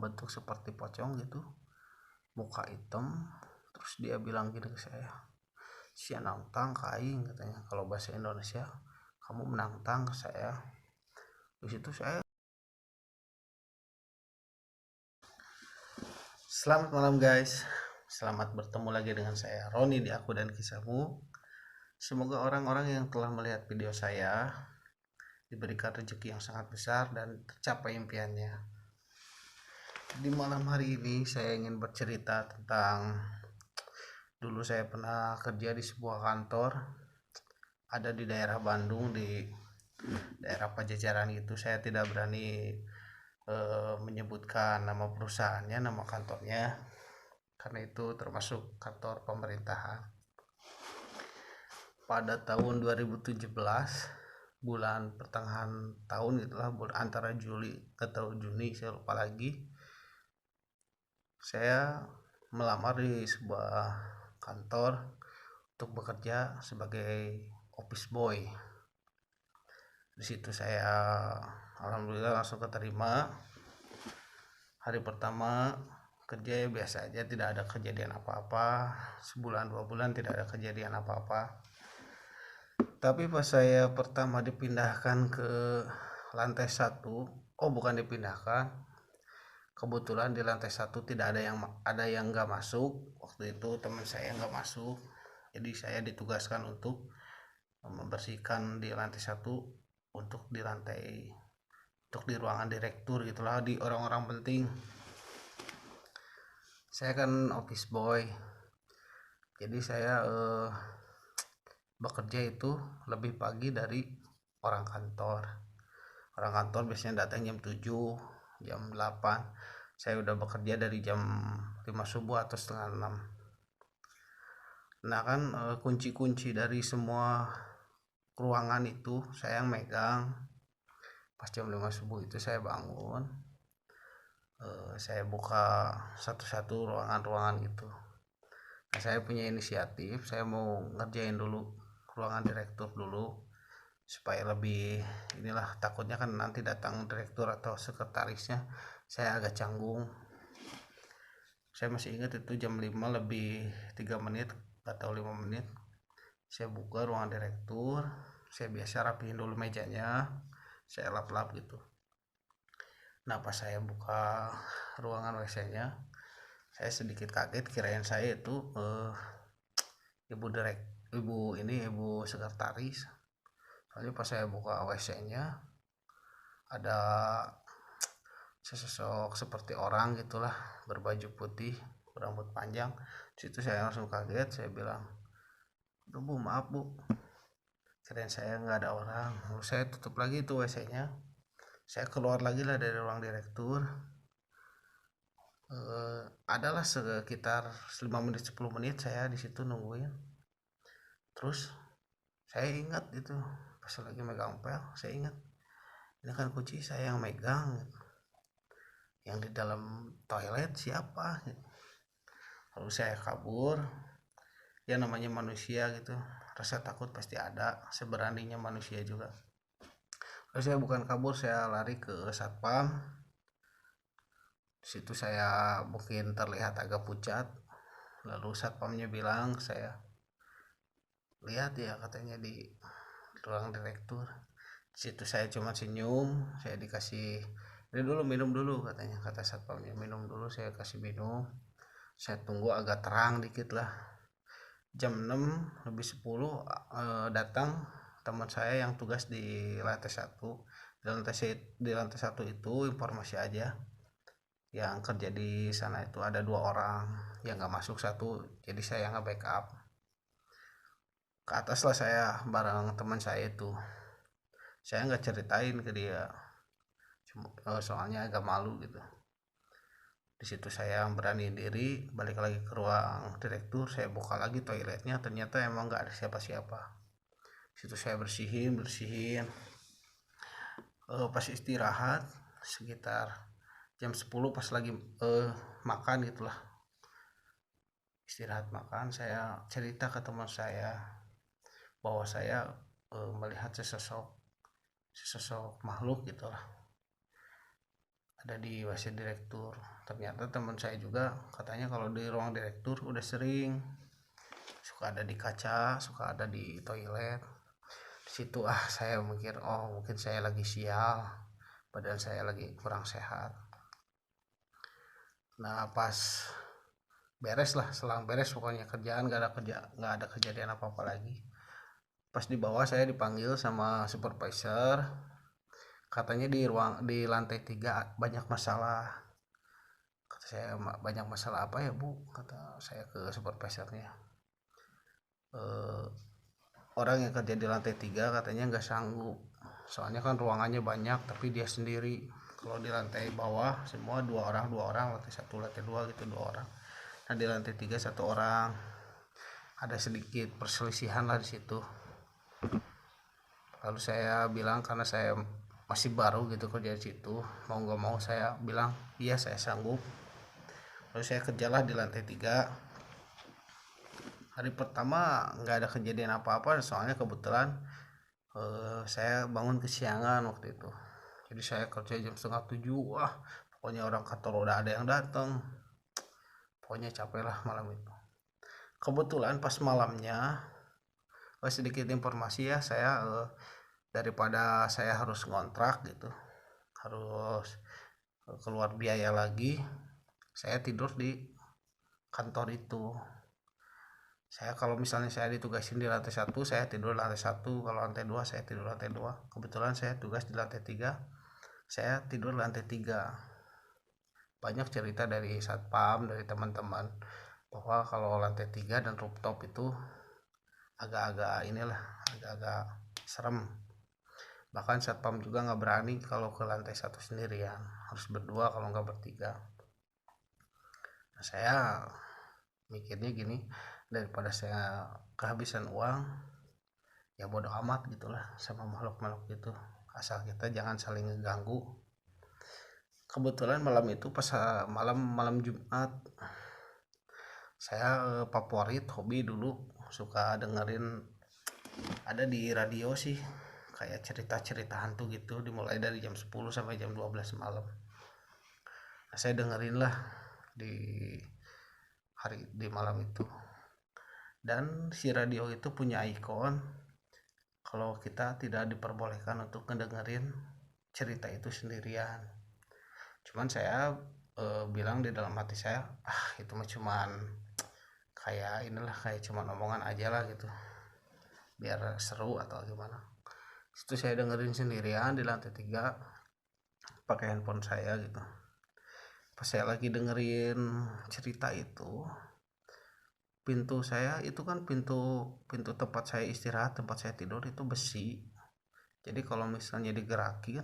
bentuk seperti pocong gitu, muka hitam. Terus dia bilang gini ke saya, "Si nantang kaing," katanya kalau bahasa Indonesia, "kamu menantang ke saya." Di situ saya, selamat malam guys, selamat bertemu lagi dengan saya Roni di Aku dan Kisahmu. Semoga orang-orang yang telah melihat video saya diberikan rezeki yang sangat besar dan tercapai impiannya. Di malam hari ini saya ingin bercerita tentang dulu saya pernah kerja di sebuah kantor, ada di daerah Bandung, di daerah Pajajaran itu. Saya tidak berani menyebutkan nama perusahaannya, nama kantornya, karena itu termasuk kantor pemerintahan. Pada tahun 2017, bulan pertengahan tahun itulah, antara Juli atau Juni, saya lupa lagi, saya melamar di sebuah kantor untuk bekerja sebagai office boy. Di situ saya alhamdulillah langsung keterima. Hari pertama kerja ya biasa aja, tidak ada kejadian apa-apa. Sebulan 2 bulan tidak ada kejadian apa-apa. Tapi pas saya pertama dipindahkan ke lantai 1, bukan dipindahkan, kebetulan di lantai 1 tidak ada yang nggak masuk. Waktu itu teman saya nggak masuk, jadi saya ditugaskan untuk membersihkan di lantai 1, untuk di ruangan direktur gitulah, di orang-orang penting. Saya kan office boy, jadi saya bekerja itu lebih pagi dari orang kantor. Orang kantor biasanya datang jam 7, jam 8. Saya udah bekerja dari jam 5 subuh atau setengah 6. Nah kan kunci-kunci dari semua ruangan itu saya yang megang. Pas jam 5 subuh itu saya bangun, saya buka satu-satu ruangan-ruangan gitu. Nah, saya punya inisiatif, saya mau ngerjain dulu ruangan direktur dulu, supaya lebih inilah, takutnya kan nanti datang direktur atau sekretarisnya saya agak canggung. Saya masih ingat itu jam 5 lebih 3 menit atau 5 menit, saya buka ruangan direktur. Saya biasa rapihin dulu mejanya, saya lap-lap gitu. Nah pas saya buka ruangan WC-nya, saya sedikit kaget, kirain saya itu ibu sekretaris. Soalnya pas saya buka WC-nya ada sesosok seperti orang gitulah, berbaju putih, berambut panjang. Situ saya langsung kaget, saya bilang, "Aduh Bu, maaf Bu, kirain saya nggak ada orang." Lalu saya tutup lagi itu WC-nya, saya keluar lagi lah dari ruang direktur. Adalah sekitar 5 menit 10 menit saya di situ nungguin. Terus saya ingat itu pas lagi megang pel, saya ingat ini kan kunci saya yang megang, yang di dalam toilet siapa gitu. Lalu saya kabur. Ya namanya manusia gitu, rasa takut pasti ada, seberaninya manusia juga. Lalu saya bukan kabur, saya lari ke satpam. Situ saya mungkin terlihat agak pucat. Lalu satpamnya bilang ke saya, "Lihat ya," katanya, "di ruang direktur." Situ saya cuma senyum, saya dikasih, "Ini dulu, minum dulu," katanya, kata satpamnya. "Minum dulu," saya kasih minum. Saya tunggu agak terang dikit lah. Jam 6 lebih 10 datang teman saya yang tugas di lantai 1. Di lantai 1 itu informasi aja, yang kerja di sana itu ada 2 orang yang nggak masuk satu, jadi saya nggak backup. Ke atas lah saya bareng teman saya itu. Saya nggak ceritain ke dia, soalnya agak malu gitu. Di situ saya berani diri balik lagi ke ruang direktur. Saya buka lagi toiletnya, ternyata emang nggak ada siapa-siapa. Di situ saya bersihin. Pas istirahat sekitar jam 10, pas lagi makan gitulah, istirahat makan, saya cerita ke teman saya bahwa saya melihat sesosok makhluk gitulah. ada di WC direktur. Ternyata teman saya juga katanya kalau di ruang direktur udah sering, suka ada di kaca, suka ada di toilet. Di situ saya mikir, oh mungkin saya lagi sial, badan saya lagi kurang sehat. Nah pas beres lah, selang beres pokoknya kerjaan nggak ada kejadian apa apa lagi. Pas di bawah saya dipanggil sama supervisor, katanya di lantai 3 banyak masalah. Kata saya, banyak masalah apa ya bu, kata saya ke supervisornya. Orang yang kerja di lantai 3 katanya nggak sanggup, soalnya kan ruangannya banyak tapi dia sendiri. Kalau di lantai bawah semua dua orang, lantai 1 lantai 2 gitu 2 orang. Nah di lantai 3 1 orang, ada sedikit perselisihan lah di situ. Lalu saya bilang karena saya masih baru gitu kerja di situ, mau nggak mau saya bilang iya saya sanggup. Lalu saya kerjalah di lantai 3. Hari pertama nggak ada kejadian apa-apa, soalnya kebetulan saya bangun kesiangan waktu itu. Jadi saya kerja jam 6:30. Wah pokoknya orang kantor udah ada yang datang, pokoknya capek lah malam itu. Kebetulan pas malamnya, sedikit informasi ya, saya daripada saya harus ngontrak gitu, harus keluar biaya lagi, saya tidur di kantor itu. Saya kalau misalnya saya ditugasin di lantai 1, saya tidur lantai 1, kalau lantai 2 saya tidur lantai 2. Kebetulan saya tugas di lantai 3, saya tidur lantai 3. Banyak cerita dari satpam, dari teman-teman, bahwa kalau lantai 3 dan rooftop itu agak-agak agak-agak serem. Bahkan satpam juga nggak berani kalau ke lantai 1 sendirian, harus berdua kalau nggak bertiga. Nah, saya mikirnya gini, daripada saya kehabisan uang, ya bodo amat gitulah sama makhluk-makhluk itu, asal kita jangan saling ngeganggu. Kebetulan malam itu pas malam Jumat, saya favorit hobi dulu suka dengerin, ada di radio sih kayak cerita-cerita hantu gitu, dimulai dari jam 10 sampai jam 12 malam. Nah, saya dengerin lah di malam itu. Dan si radio itu punya ikon kalau kita tidak diperbolehkan untuk mendengarin cerita itu sendirian. Cuman saya bilang di dalam hati saya, itu mah cuman kayak kayak cuman omongan aja lah gitu, biar seru atau gimana. Itu saya dengerin sendirian di lantai 3 pakai handphone saya gitu. Pas saya lagi dengerin cerita itu, pintu saya itu kan pintu tempat saya istirahat, tempat saya tidur itu besi. Jadi kalau misalnya digerakin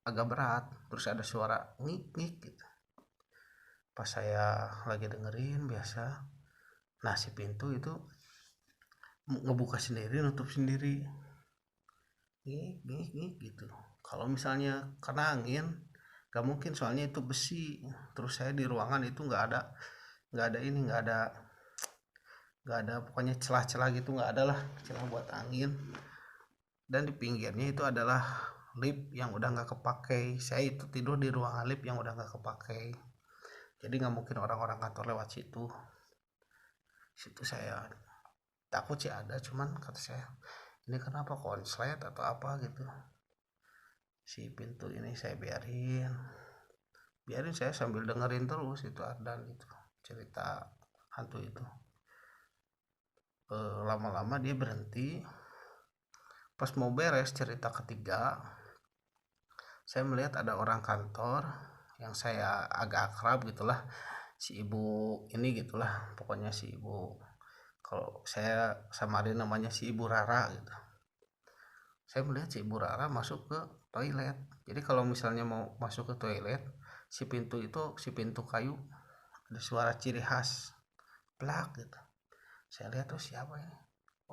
agak berat, terus ada suara ngik-ngik gitu. Pas saya lagi dengerin biasa, nah si pintu itu ngebuka sendiri, nutup sendiri, ngik gitu. Kalau misalnya kena angin gak mungkin, soalnya itu besi. Terus saya di ruangan itu nggak ada pokoknya celah-celah gitu, nggak ada lah celah buat angin. Dan di pinggirnya itu adalah lift yang udah nggak kepakai. Saya itu tidur di ruangan lift yang udah nggak kepakai, jadi nggak mungkin orang-orang kantor lewat situ. Saya takut sih ada, cuman kata saya ini kenapa konslet atau apa gitu. Si pintu ini saya biarin saya sambil dengerin terus itu dan itu cerita hantu itu. Lama-lama dia berhenti. Pas mau beres cerita ketiga, saya melihat ada orang kantor yang saya agak akrab gitulah, si ibu ini gitulah, pokoknya si ibu, kalau saya samarin namanya si Ibu Rara gitu. Saya melihat si Ibu Rara masuk ke toilet. Jadi kalau misalnya mau masuk ke toilet, si pintu kayu, ada suara ciri khas plak gitu. Saya lihat tuh siapa ini,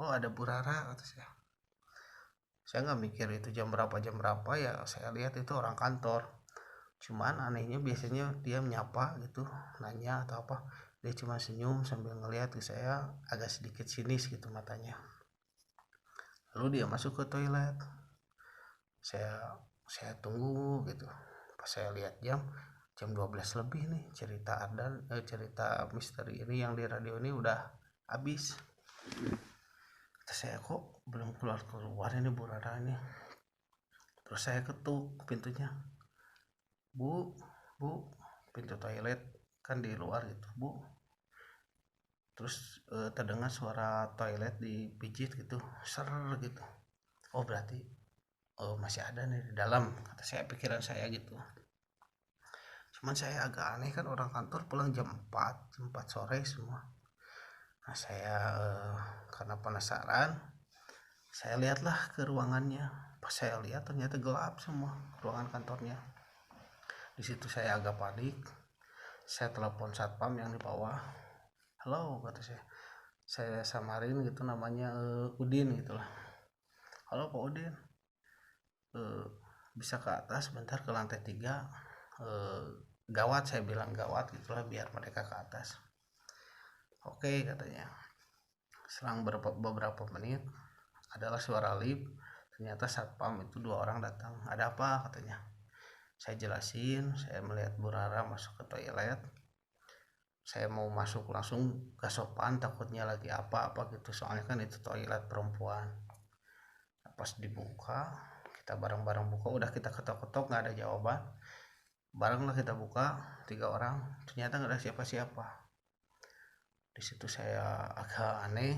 oh ada Bu Rara, kata saya nggak mikir itu jam berapa ya, saya lihat itu orang kantor. Cuman anehnya biasanya dia menyapa gitu, nanya atau apa, dia cuma senyum sambil ngelihat ke saya, agak sedikit sinis gitu matanya. Lalu dia masuk ke toilet, saya tunggu gitu. Pas saya lihat jam 12 lebih nih, cerita misteri ini yang di radio ini udah habis. Kata saya, kok belum keluar ini Bu Rara ini. Terus saya ketuk pintunya, bu pintu toilet kan di luar gitu Bu. Terus terdengar suara toilet dipijit gitu, ser gitu. Oh berarti masih ada nih di dalam, kata saya, pikiran saya gitu. Cuman saya agak aneh, kan orang kantor pulang jam 4 sore semua. Nah saya karena penasaran, saya lihatlah ke ruangannya. Pas saya lihat ternyata gelap semua ruangan kantornya. Di situ saya agak panik. Saya telepon satpam yang di bawah. Halo, kata saya samarin gitu namanya Udin gitulah. Halo Pak Udin, bisa ke atas bentar, ke lantai 3, gawat, saya bilang gawat gitulah biar mereka ke atas. Oke, katanya. Selang beberapa menit adalah suara lift. Ternyata satpam itu 2 orang datang. Ada apa, katanya. Saya jelasin, saya melihat Bu Rara masuk ke toilet. Saya mau masuk langsung gak sopan, takutnya lagi apa gitu, soalnya kan itu toilet perempuan. Pas dibuka, kita bareng-bareng buka, udah kita ketok-ketok nggak ada jawaban, barenglah kita buka 3 orang, ternyata nggak ada siapa-siapa. Di situ saya agak aneh.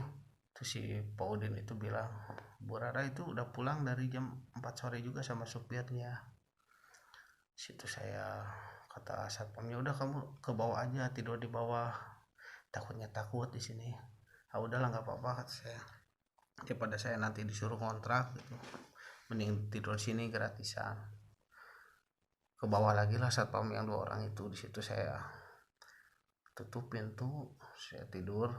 Terus si Pak Udin itu bilang, Bu Rara itu udah pulang dari jam 4 sore juga sama supirnya. Situ saya kata satpamnya, udah kamu ke bawah aja, tidur di bawah, takutnya takut di sini. Ah udahlah nggak apa-apa, kata saya, daripada saya nanti disuruh kontrak gitu, mending tidur sini gratisan. Ke bawah lagi lah satpam yang 2 orang itu. Di situ saya tutup pintu, saya tidur,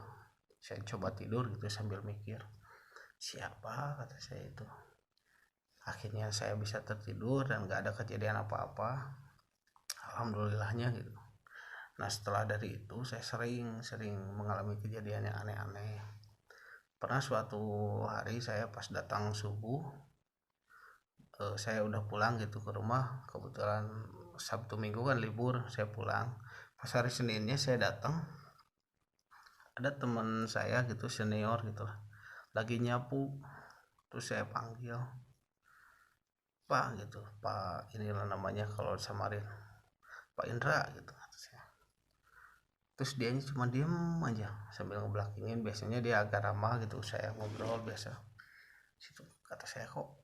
saya coba tidur gitu sambil mikir siapa, kata saya itu. Akhirnya saya bisa tertidur dan gak ada kejadian apa-apa, alhamdulillahnya gitu. Nah setelah dari itu saya sering mengalami kejadian yang aneh-aneh. Pernah suatu hari saya pas datang subuh, saya udah pulang gitu ke rumah, kebetulan Sabtu Minggu kan libur, saya pulang. Pas hari Seninnya saya datang, ada teman saya gitu, senior gitu lah, lagi nyapu. Terus saya panggil, Pak gitu, Pak inilah namanya kalau samarin, Pak Indra gitu. Terus dia cuma diem aja sambil ngebelakangin, biasanya dia agak ramah gitu, saya ngobrol biasa. Situ kata saya, kok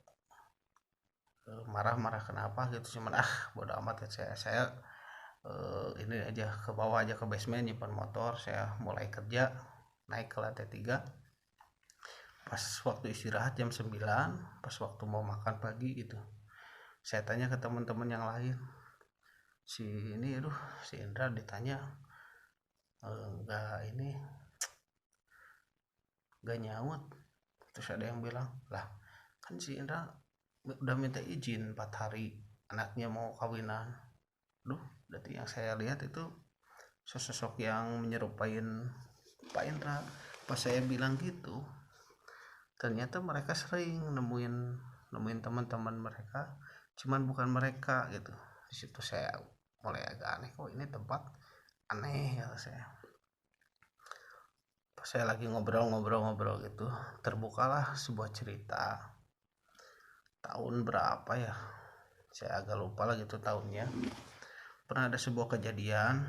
marah-marah kenapa gitu. Cuman bodo amat ya, saya ini aja ke bawah aja ke basement nyimpan motor. Saya mulai kerja, naik ke lantai 3. Pas waktu istirahat jam 9, pas waktu mau makan pagi gitu, saya tanya ke teman-teman yang lain, si Indra ditanya nggak nyaut. Terus ada yang bilang, lah kan si Indra udah minta izin 4 hari, anaknya mau kawinan. Berarti yang saya lihat itu sosok yang menyerupain Pak Indra. Pas saya bilang gitu, ternyata mereka sering nemuin teman-teman mereka, cuman bukan mereka gitu. Di situ saya mulai agak aneh, kok ini tempat aneh ya saya. Pas saya lagi ngobrol gitu, terbukalah sebuah cerita. Tahun berapa ya, saya agak lupa lah gitu tahunnya. Pernah ada sebuah kejadian,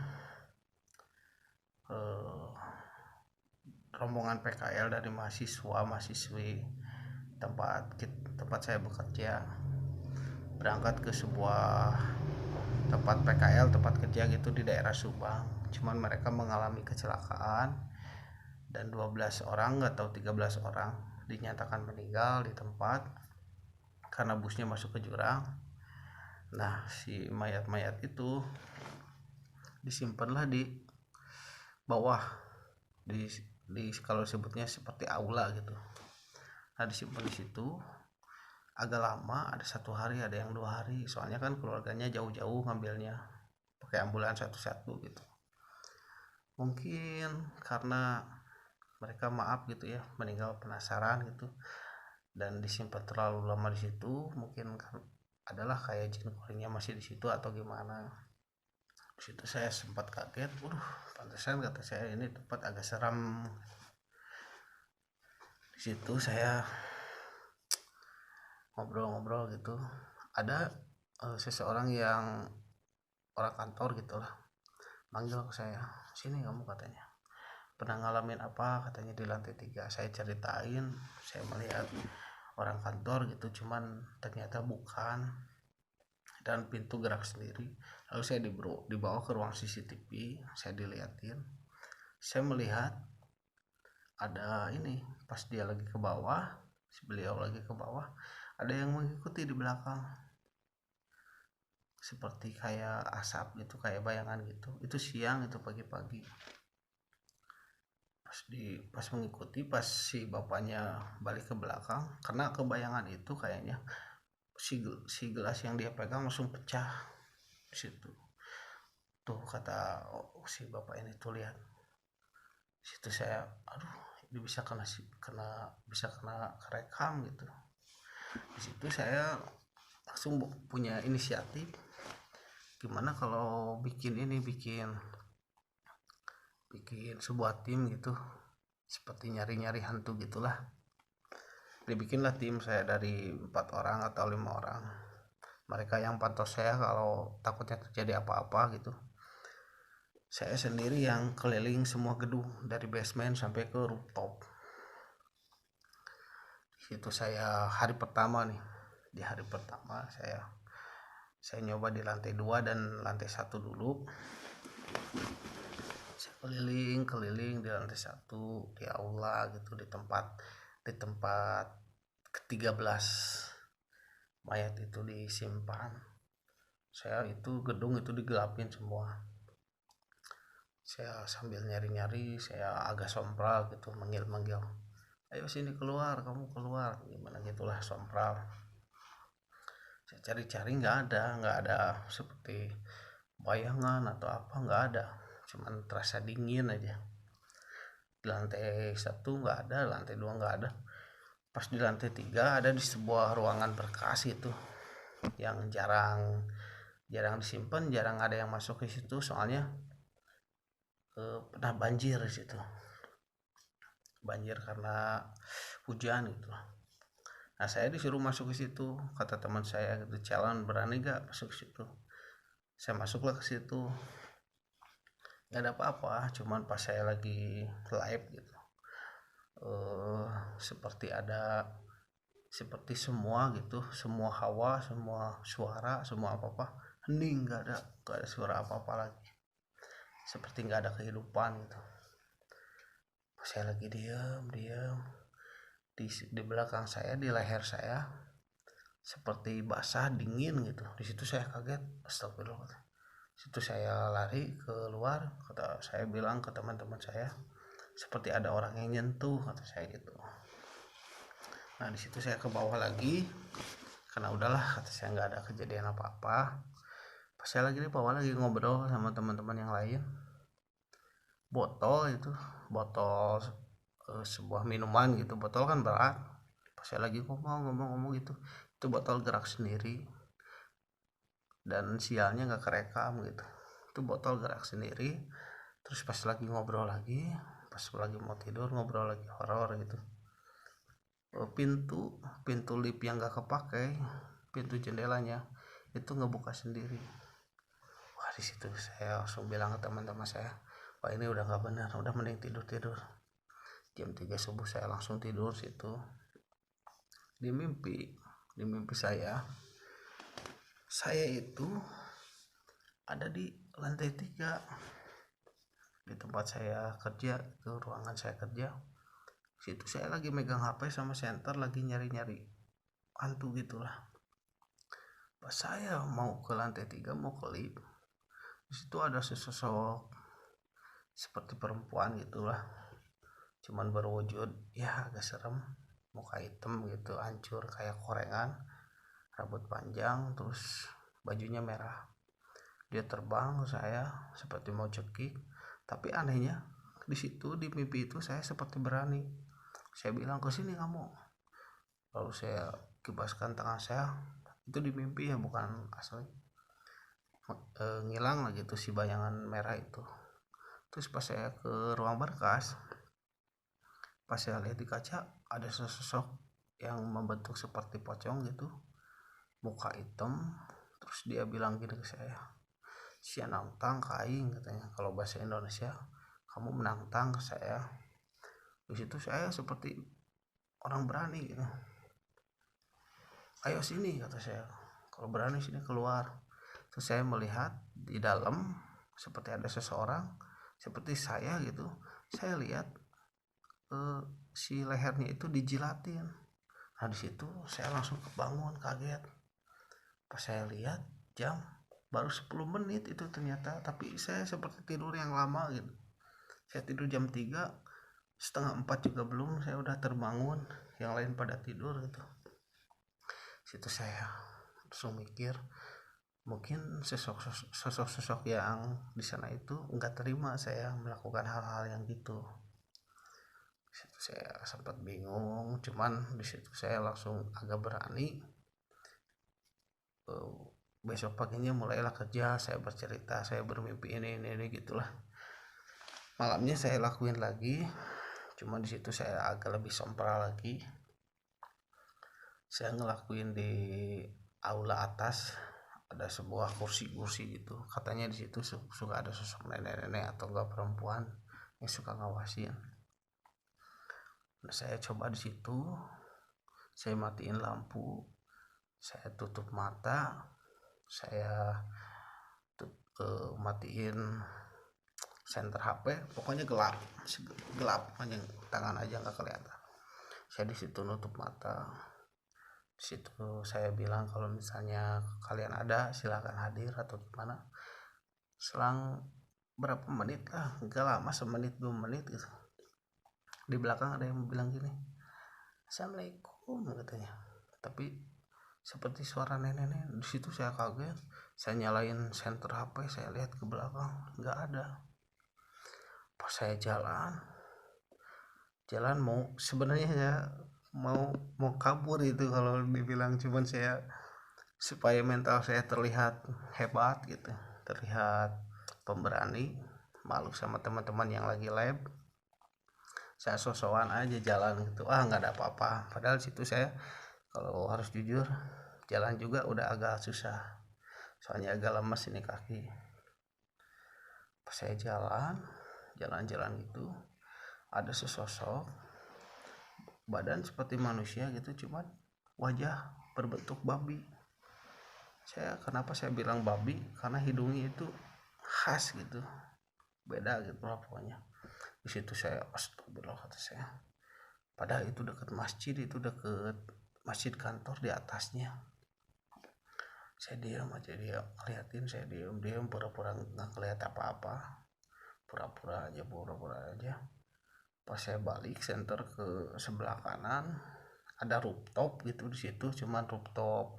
rombongan PKL dari mahasiswi tempat saya bekerja berangkat ke sebuah tempat PKL, tempat kerja gitu di daerah Subang. Cuman mereka mengalami kecelakaan dan 12 orang atau 13 orang dinyatakan meninggal di tempat karena busnya masuk ke jurang. Nah si mayat-mayat itu disimpanlah di bawah, di kalau sebutnya seperti aula gitu. Nah disimpan di situ agak lama, ada 1 hari, ada yang 2 hari, soalnya kan keluarganya jauh-jauh ngambilnya pakai ambulans satu-satu gitu. Mungkin karena mereka maaf gitu ya, meninggal penasaran gitu, dan disimpan terlalu lama di situ, mungkin adalah kayak jin kuringnya masih di situ atau gimana. Di situ saya sempat kaget, pantesan kata saya ini tempat agak seram. Di situ saya ngobrol-ngobrol gitu, ada seseorang yang orang kantor gitulah manggil ke saya, sini kamu, katanya pernah ngalamin apa, katanya di lantai 3. Saya ceritain, saya melihat orang kantor gitu, cuman ternyata bukan, dan pintu gerak sendiri. Lalu saya dibawa ke ruang CCTV, saya dilihatin, saya melihat ada ini, pas dia lagi ke bawah, beliau lagi ke bawah, ada yang mengikuti di belakang, seperti kayak asap gitu, kayak bayangan gitu. Itu siang, itu pagi-pagi, pas mengikuti, pas si bapaknya balik ke belakang, karena kebayangan itu kayaknya si gelas yang dia pegang langsung pecah di situ. Tuh kata si bapak ini, tuh lihat. Di situ saya, aduh, ini bisa bisa kena kerekam gitu. Di situ saya langsung punya inisiatif, gimana kalau bikin sebuah tim gitu, seperti nyari-nyari hantu gitulah. Dibikinlah tim saya dari 4 orang atau 5 orang. Mereka yang pantau saya kalau takutnya terjadi apa-apa gitu. Saya sendiri yang keliling semua gedung dari basement sampai ke rooftop. Itu saya hari pertama nih. Di hari pertama saya nyoba di lantai 2 dan lantai 1 dulu. Saya keliling di lantai 1, di aula gitu, di tempat ke-13 mayat itu disimpan. Saya itu gedung itu digelapin semua. Saya sambil nyari-nyari, saya agak sompral gitu, manggil, ayo sini keluar, kamu keluar, gimana gitulah, sompral. Saya cari-cari, nggak ada seperti bayangan atau apa, nggak ada, cuman terasa dingin aja. Di lantai 1 nggak ada, lantai 2 nggak ada. Pas di lantai 3 ada di sebuah ruangan berkas itu, yang jarang disimpan, jarang ada yang masuk ke situ, soalnya pernah banjir di situ, banjir karena hujan gitu. Nah, saya disuruh masuk ke situ, kata teman saya gitu, calon berani gak masuk ke situ. Saya masuklah ke situ, nggak ada apa-apa, cuman pas saya lagi live gitu, seperti semua gitu, semua hawa, semua suara, semua apa-apa hening, nggak ada suara apa-apa lagi, seperti nggak ada kehidupan gitu. Saya lagi diam di belakang saya, di leher saya seperti basah dingin gitu. Di situ saya kaget, astagfirullah. Situ saya lari keluar, saya bilang ke teman-teman saya, seperti ada orang yang nyentuh, kata saya gitu. Nah, di situ saya ke bawah lagi, karena udahlah, kata saya, nggak ada kejadian apa-apa. Pas saya lagi di bawah lagi ngobrol sama teman-teman yang lain, botol sebuah minuman gitu, botol kan berat. Pas saya lagi ngomong gitu, itu botol gerak sendiri, dan sialnya nggak kerekam gitu. Itu botol gerak sendiri. Terus pas lagi ngobrol lagi, pas lagi mau tidur ngobrol lagi horor gitu, pintu lift yang nggak kepakai, pintu jendelanya itu ngebuka sendiri. Wah, di situ saya langsung bilang ke teman-teman saya, wah ini udah nggak benar, udah mending tidur. Jam 3 subuh saya langsung tidur situ. Di mimpi saya itu ada di lantai 3 di tempat saya kerja, itu ruangan saya kerja. Situ saya lagi megang HP sama senter, lagi nyari-nyari hantu gitulah. Pas saya mau ke lantai 3, mau ke lift, di situ ada sesosok seperti perempuan gitulah, cuman berwujud ya agak serem, muka hitam gitu, hancur kayak korengan, rambut panjang, terus bajunya merah. Dia terbang ke saya seperti mau cekik, tapi anehnya di situ, di mimpi itu, saya seperti berani. Saya bilang, ke sini kamu. Lalu saya kibaskan tangan saya, itu di mimpi ya, bukan asli. Ngilang lah gitu si bayangan merah itu. Terus pas saya ke ruang berkas, pas saya lihat di kaca ada sosok yang membentuk seperti pocong gitu, muka hitam. Terus dia bilang gini ke saya, "Si nantang kaing," katanya, kalau bahasa Indonesia, "kamu menantang ke saya." Di situ saya seperti orang berani gitu, "Ayo sini," kata saya, "kalau berani sini keluar." Terus saya melihat di dalam seperti ada seseorang seperti saya gitu. Saya lihat si lehernya itu dijilatin. Nah di situ saya langsung kebangun, kaget. Pas saya lihat jam, baru 10 menit itu ternyata, tapi saya seperti tidur yang lama gitu. Saya tidur jam 3, setengah 4 juga belum, saya udah terbangun, yang lain pada tidur gitu. Situ saya langsung mikir, mungkin sosok-sosok yang di sana itu nggak terima saya melakukan hal-hal yang gitu. Di situ saya sempat bingung, cuman di situ saya langsung agak berani. Besok paginya mulailah kerja, saya bercerita, saya bermimpi ini gitulah. Malamnya saya lakuin lagi, cuma di situ saya agak lebih sompral lagi. Saya ngelakuin di aula atas, ada sebuah kursi gitu. Katanya di situ suka ada sosok nenek-nenek atau enggak perempuan yang suka ngawasin. Nah, saya coba di situ, saya matiin lampu, saya tutup mata, saya matiin senter HP, pokoknya gelap pokoknya, tangan aja nggak kelihatan. Saya di situ nutup mata. Di situ saya bilang kalau misalnya kalian ada silakan hadir atau gimana. Selang berapa menit lah, nggak lama, semenit 2 menit gitu, di belakang ada yang bilang gini, "Assalamualaikum," katanya, tapi seperti suara nenek-nenek. Di situ saya kaget, saya nyalain senter HP, saya lihat ke belakang nggak ada. Pas saya jalan mau, sebenarnya ya mau kabur itu kalau dibilang, cuman saya supaya mental saya terlihat hebat gitu, terlihat pemberani, malu sama teman-teman yang lagi lab, saya sosokan aja jalan gitu, nggak ada apa-apa. Padahal situ saya kalau harus jujur jalan juga udah agak susah, soalnya agak lemas ini kaki. Pas saya jalan gitu, ada sesosok badan seperti manusia gitu, cuman wajah berbentuk babi. Kenapa saya bilang babi, karena hidungnya itu khas gitu, beda gitu lah pokoknya. Di situ saya astagfirullah, kata saya, padahal itu dekat masjid, itu dekat masjid kantor di atasnya. Saya diam aja, dia ngeliatin, saya diam pura-pura nggak kelihatan apa-apa, pura-pura aja. Pas saya balik center ke sebelah kanan, ada rooftop gitu di situ, cuman rooftop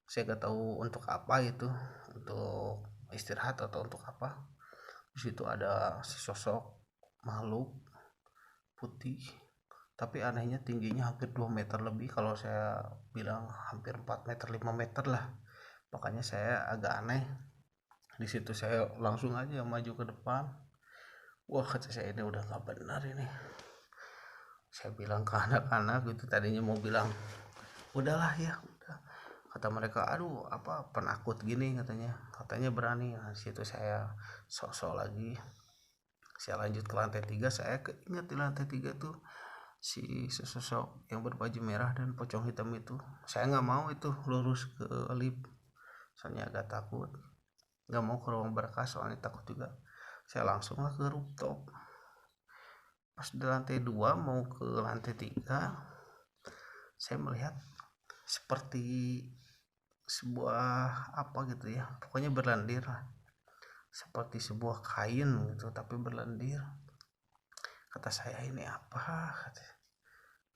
saya gak tahu untuk apa itu, untuk istirahat atau untuk apa. Di situ ada sesosok makhluk putih, tapi anehnya tingginya hampir 2 meter lebih, kalau saya bilang hampir 4 meter 5 meter lah, makanya saya agak aneh. Di situ saya langsung aja maju ke depan. Wah, kata saya, ini udah gak benar ini. Saya bilang ke anak-anak gitu, tadinya mau bilang udahlah ya udah, kata mereka, aduh apa penakut gini, katanya berani. Nah situ saya sok-sok lagi, saya lanjut ke lantai 3. Saya keinget di lantai 3 tuh si sesosok yang berbaju merah dan pocong hitam itu. Saya nggak mau itu lurus ke lift, soalnya agak takut, nggak mau ke ruang berkas soalnya takut juga. Saya langsung lah ke rooftop. Pas di lantai 2 mau ke lantai 3, saya melihat seperti sebuah apa gitu ya, pokoknya berlendir lah, seperti sebuah kain gitu tapi berlendir. Kata saya, ini apa, kata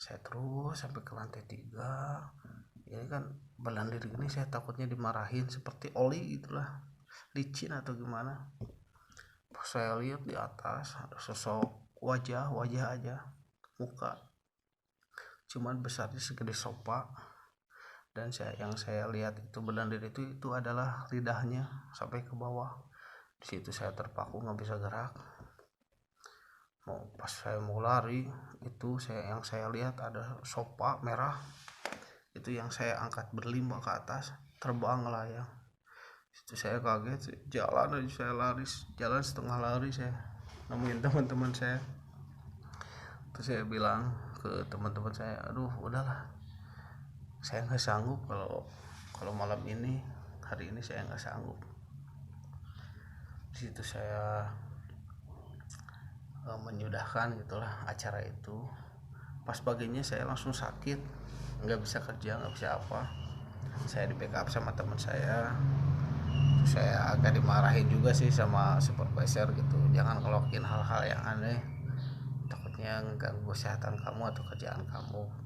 saya. Terus sampai ke lantai 3, ini kan berlendir gini, saya takutnya dimarahin seperti oli gitulah, licin atau gimana. Pas saya lihat di atas ada sosok wajah aja, muka cuman besarnya segede sofa, dan yang saya lihat itu berdiri itu adalah lidahnya sampai ke bawah. Di situ saya terpaku nggak bisa gerak. Pas saya mau lari itu yang saya lihat ada sopa merah, itu yang saya angkat berlimbah ke atas, terbang melayang. Itu saya kaget, jalan aja saya lari, jalan setengah lari saya nemuin teman-teman saya. Terus saya bilang ke teman-teman saya, aduh udahlah, saya nggak sanggup kalau malam ini, hari ini saya nggak sanggup. Di situ saya menyudahkan gitulah acara itu. Pas paginya saya langsung sakit, nggak bisa kerja, nggak bisa apa. Saya di backup sama teman saya. Saya agak dimarahin juga sih sama supervisor gitu, jangan ngelakuin hal-hal yang aneh, takutnya mengganggu kesehatan kamu atau kerjaan kamu.